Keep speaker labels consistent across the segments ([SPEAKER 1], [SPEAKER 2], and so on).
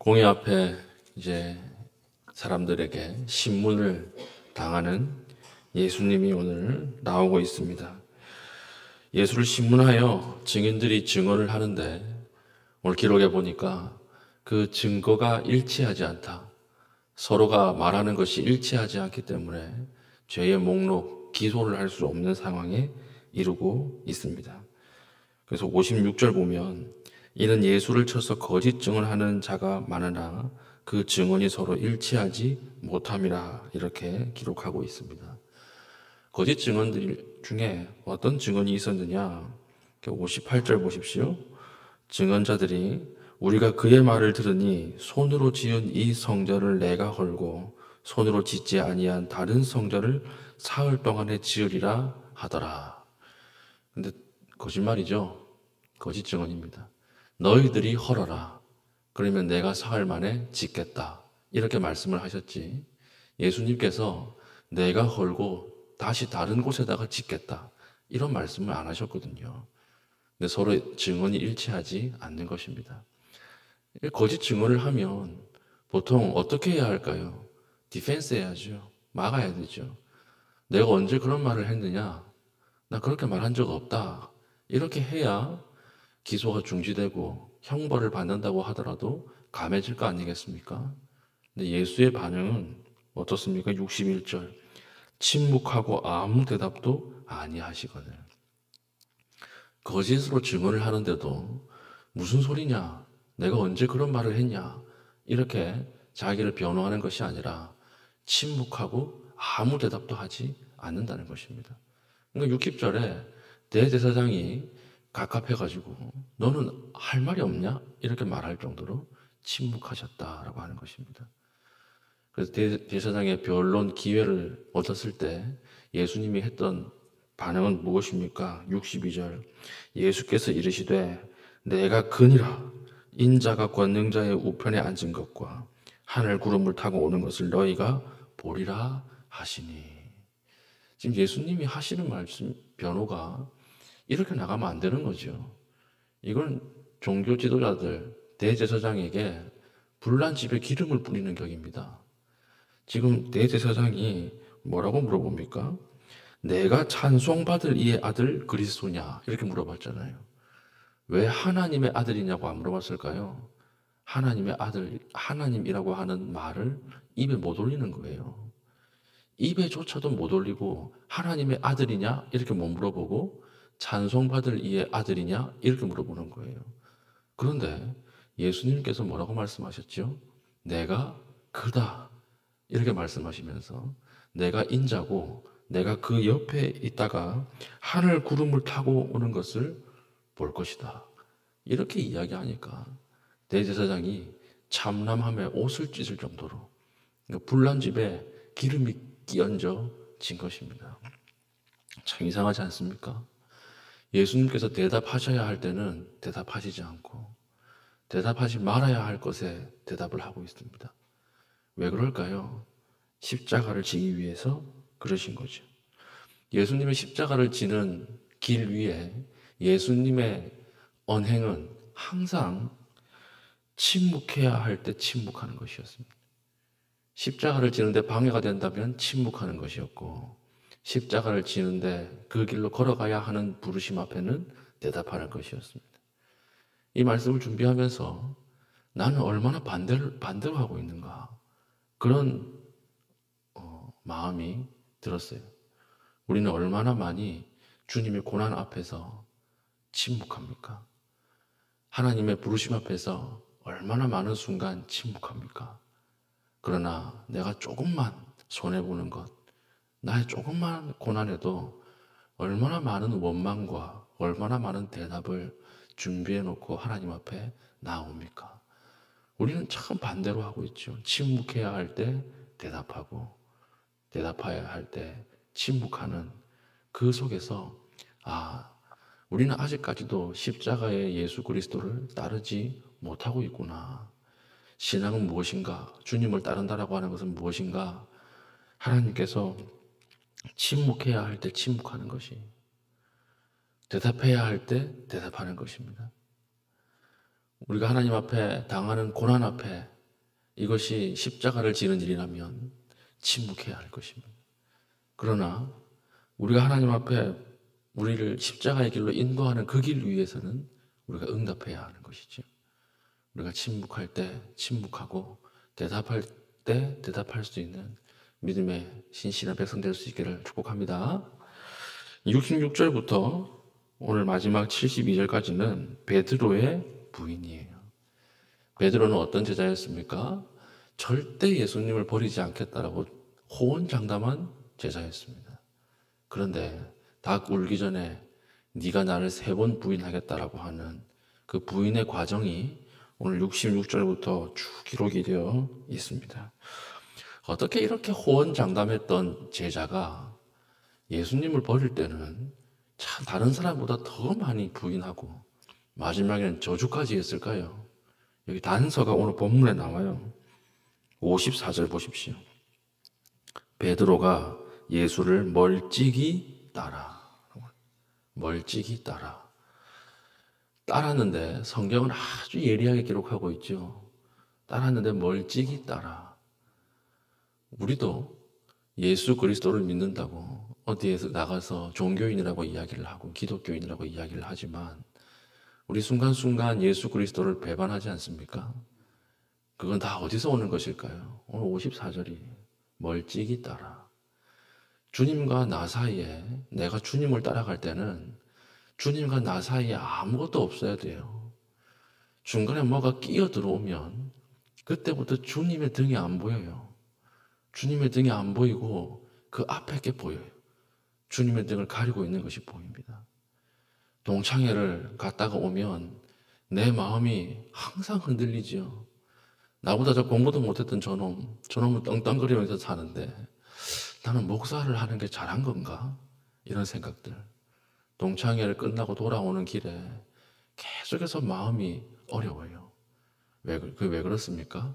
[SPEAKER 1] 공의 앞에 이제 사람들에게 신문을 당하는 예수님이 오늘 나오고 있습니다. 예수를 신문하여 증인들이 증언을 하는데 오늘 기록에 보니까 그 증거가 일치하지 않다. 서로가 말하는 것이 일치하지 않기 때문에 죄의 목록, 기소를 할 수 없는 상황에 이르고 있습니다. 그래서 56절 보면 이는 예수를 쳐서 거짓 증언하는 자가 많으나 그 증언이 서로 일치하지 못함이라 이렇게 기록하고 있습니다. 거짓 증언들 중에 어떤 증언이 있었느냐? 58절 보십시오. 증언자들이 우리가 그의 말을 들으니 손으로 지은 이 성전을 내가 헐고 손으로 짓지 아니한 다른 성전을 사흘 동안에 지으리라 하더라. 근데 거짓말이죠. 거짓 증언입니다. 너희들이 헐어라. 그러면 내가 사흘 만에 짓겠다. 이렇게 말씀을 하셨지. 예수님께서 내가 헐고 다시 다른 곳에다가 짓겠다. 이런 말씀을 안 하셨거든요. 근데 서로 증언이 일치하지 않는 것입니다. 거짓 증언을 하면 보통 어떻게 해야 할까요? 디펜스 해야죠. 막아야 되죠. 내가 언제 그런 말을 했느냐? 나 그렇게 말한 적 없다. 이렇게 해야 기소가 중지되고 형벌을 받는다고 하더라도 감해질 거 아니겠습니까? 근데 예수의 반응은 어떻습니까? 61절. 침묵하고 아무 대답도 아니하시거늘. 거짓으로 증언을 하는데도 무슨 소리냐? 내가 언제 그런 말을 했냐? 이렇게 자기를 변호하는 것이 아니라 침묵하고 아무 대답도 하지 않는다는 것입니다. 그러니까 60절에 대제사장이 갑갑해가지고 너는 할 말이 없냐? 이렇게 말할 정도로 침묵하셨다라고 하는 것입니다. 그래서 대제사장의 변론 기회를 얻었을 때 예수님이 했던 반응은 무엇입니까? 62절 예수께서 이르시되 내가 그니라 인자가 권능자의 우편에 앉은 것과 하늘 구름을 타고 오는 것을 너희가 보리라 하시니. 지금 예수님이 하시는 말씀 변호가 이렇게 나가면 안 되는 거죠. 이건 종교 지도자들 대제사장에게 불난 집에 기름을 뿌리는 격입니다. 지금 대제사장이 뭐라고 물어봅니까? 내가 찬송받을 이의 아들 그리스도냐? 이렇게 물어봤잖아요. 왜 하나님의 아들이냐고 안 물어봤을까요? 하나님의 아들, 하나님이라고 하는 말을 입에 못 올리는 거예요. 입에조차도 못 올리고 하나님의 아들이냐? 이렇게 못 물어보고 찬송받을 이의 아들이냐? 이렇게 물어보는 거예요. 그런데 예수님께서 뭐라고 말씀하셨죠? 내가 그다. 이렇게 말씀하시면서 내가 인자고 내가 그 옆에 있다가 하늘 구름을 타고 오는 것을 볼 것이다. 이렇게 이야기하니까 대제사장이 참남함에 옷을 찢을 정도로 불난 집에 기름이 끼얹어진 것입니다. 참 이상하지 않습니까? 예수님께서 대답하셔야 할 때는 대답하시지 않고 대답하지 말아야 할 것에 대답을 하고 있습니다. 왜 그럴까요? 십자가를 지기 위해서 그러신 거죠. 예수님의 십자가를 지는 길 위에 예수님의 언행은 항상 침묵해야 할 때 침묵하는 것이었습니다. 십자가를 지는데 방해가 된다면 침묵하는 것이었고 십자가를 지는데 그 길로 걸어가야 하는 부르심 앞에는 대답하는 것이었습니다. 이 말씀을 준비하면서 나는 얼마나 반대로 하고 있는가 그런 마음이 들었어요. 우리는 얼마나 많이 주님의 고난 앞에서 침묵합니까? 하나님의 부르심 앞에서 얼마나 많은 순간 침묵합니까? 그러나 내가 조금만 손해보는 것, 나의 조금만 고난에도 얼마나 많은 원망과 얼마나 많은 대답을 준비해 놓고 하나님 앞에 나옵니까? 우리는 참 반대로 하고 있죠. 침묵해야 할 때 대답하고 대답해야 할 때 침묵하는 그 속에서 우리는 아직까지도 십자가의 예수 그리스도를 따르지 못하고 있구나. 신앙은 무엇인가? 주님을 따른다라고 하는 것은 무엇인가? 하나님께서 침묵해야 할 때 침묵하는 것이, 대답해야 할 때 대답하는 것입니다. 우리가 하나님 앞에 당하는 고난 앞에 이것이 십자가를 지는 일이라면 침묵해야 할 것입니다. 그러나 우리가 하나님 앞에 우리를 십자가의 길로 인도하는 그 길 위해서는 우리가 응답해야 하는 것이죠. 우리가 침묵할 때 침묵하고 대답할 때 대답할 수 있는 믿음의 신실한 백성 될 수 있기를 축복합니다. 66절부터 오늘 마지막 72절까지는 베드로의 부인이에요. 베드로는 어떤 제자였습니까? 절대 예수님을 버리지 않겠다라고 호언장담한 제자였습니다. 그런데 닭 울기 전에 네가 나를 3번 부인하겠다라고 하는 그 부인의 과정이 오늘 66절부터 쭉 기록이 되어 있습니다. 어떻게 이렇게 호언장담했던 제자가 예수님을 버릴 때는 참 다른 사람보다 더 많이 부인하고 마지막에는 저주까지 했을까요? 여기 단서가 오늘 본문에 나와요. 54절 보십시오. 베드로가 예수를 멀찍이 따라. 멀찍이 따라. 따랐는데 성경은 아주 예리하게 기록하고 있죠. 따랐는데 멀찍이 따라. 우리도 예수 그리스도를 믿는다고 어디에서 나가서 종교인이라고 이야기를 하고 기독교인이라고 이야기를 하지만 우리 순간순간 예수 그리스도를 배반하지 않습니까? 그건 다 어디서 오는 것일까요? 오늘 54절이 멀찍이 따라. 주님과 나 사이에 내가 주님을 따라갈 때는 주님과 나 사이에 아무것도 없어야 돼요. 중간에 뭐가 끼어 들어오면 그때부터 주님의 등이 안 보여요. 주님의 등이 안 보이고 그 앞에 게 보여요. 주님의 등을 가리고 있는 것이 보입니다. 동창회를 갔다가 오면 내 마음이 항상 흔들리죠. 나보다 저 공부도 못했던 저놈은 떵떵거리면서 사는데 나는 목사를 하는 게 잘한 건가? 이런 생각들. 동창회를 끝나고 돌아오는 길에 계속해서 마음이 어려워요. 왜 그렇습니까?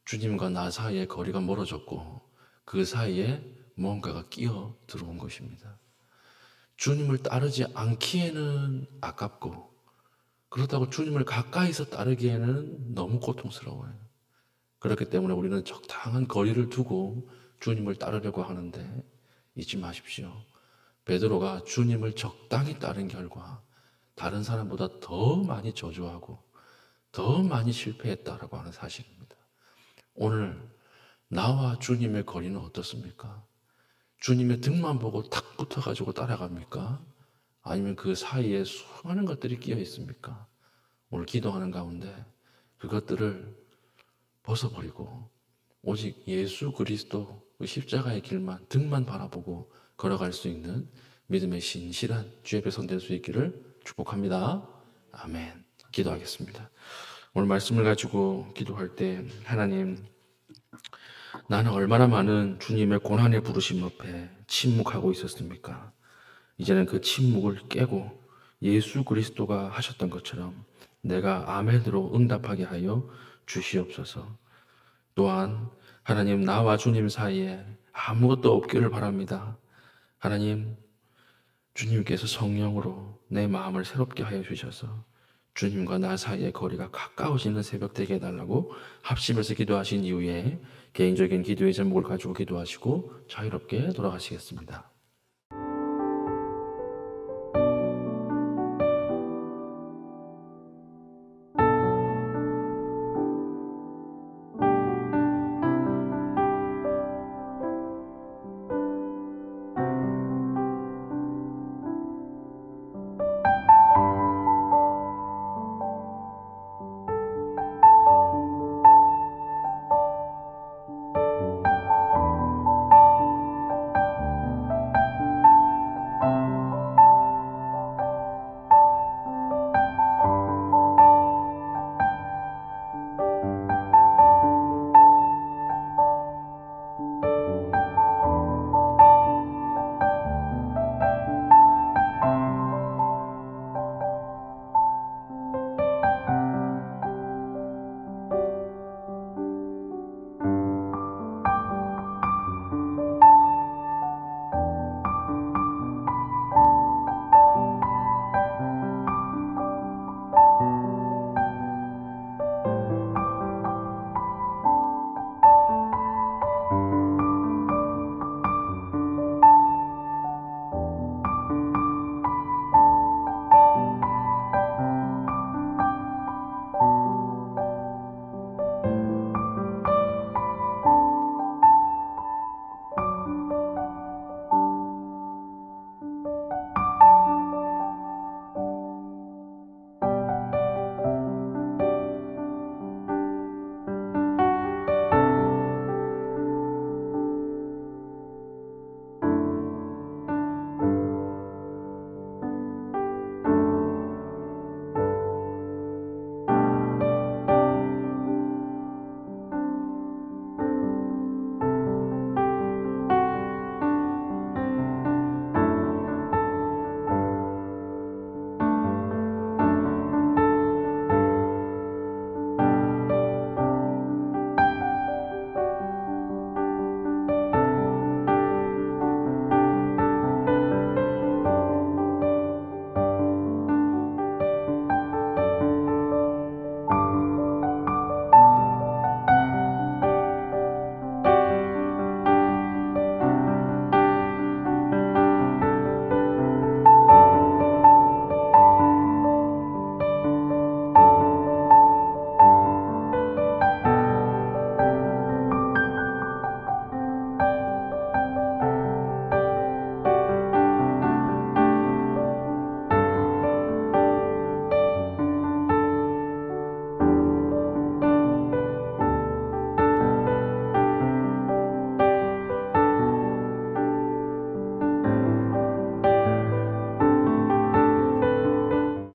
[SPEAKER 1] 주님과 나 사이에 거리가 멀어졌고 그 사이에 뭔가가 끼어 들어온 것입니다. 주님을 따르지 않기에는 아깝고 그렇다고 주님을 가까이서 따르기에는 너무 고통스러워요. 그렇기 때문에 우리는 적당한 거리를 두고 주님을 따르려고 하는데 잊지 마십시오. 베드로가 주님을 적당히 따른 결과 다른 사람보다 더 많이 저주하고 더 많이 실패했다라고 하는 사실입니다. 오늘 나와 주님의 거리는 어떻습니까? 주님의 등만 보고 탁 붙어가지고 따라갑니까? 아니면 그 사이에 수많은 것들이 끼어 있습니까? 오늘 기도하는 가운데 그것들을 벗어버리고 오직 예수 그리스도 그 십자가의 길만 등만 바라보고 걸어갈 수 있는 믿음의 신실한 주의 백성 될 수 있기를 축복합니다. 아멘. 기도하겠습니다. 오늘 말씀을 가지고 기도할 때 하나님, 나는 얼마나 많은 주님의 고난의 부르심 앞에 침묵하고 있었습니까? 이제는 그 침묵을 깨고 예수 그리스도가 하셨던 것처럼 내가 아멘으로 응답하게 하여 주시옵소서. 또한 하나님, 나와 주님 사이에 아무것도 없기를 바랍니다. 하나님, 주님께서 성령으로 내 마음을 새롭게 하여 주셔서 주님과 나 사이의 거리가 가까워지는 새벽 되게 해달라고 합심해서 기도하신 이후에 개인적인 기도의 제목을 가지고 기도하시고 자유롭게 돌아가시겠습니다.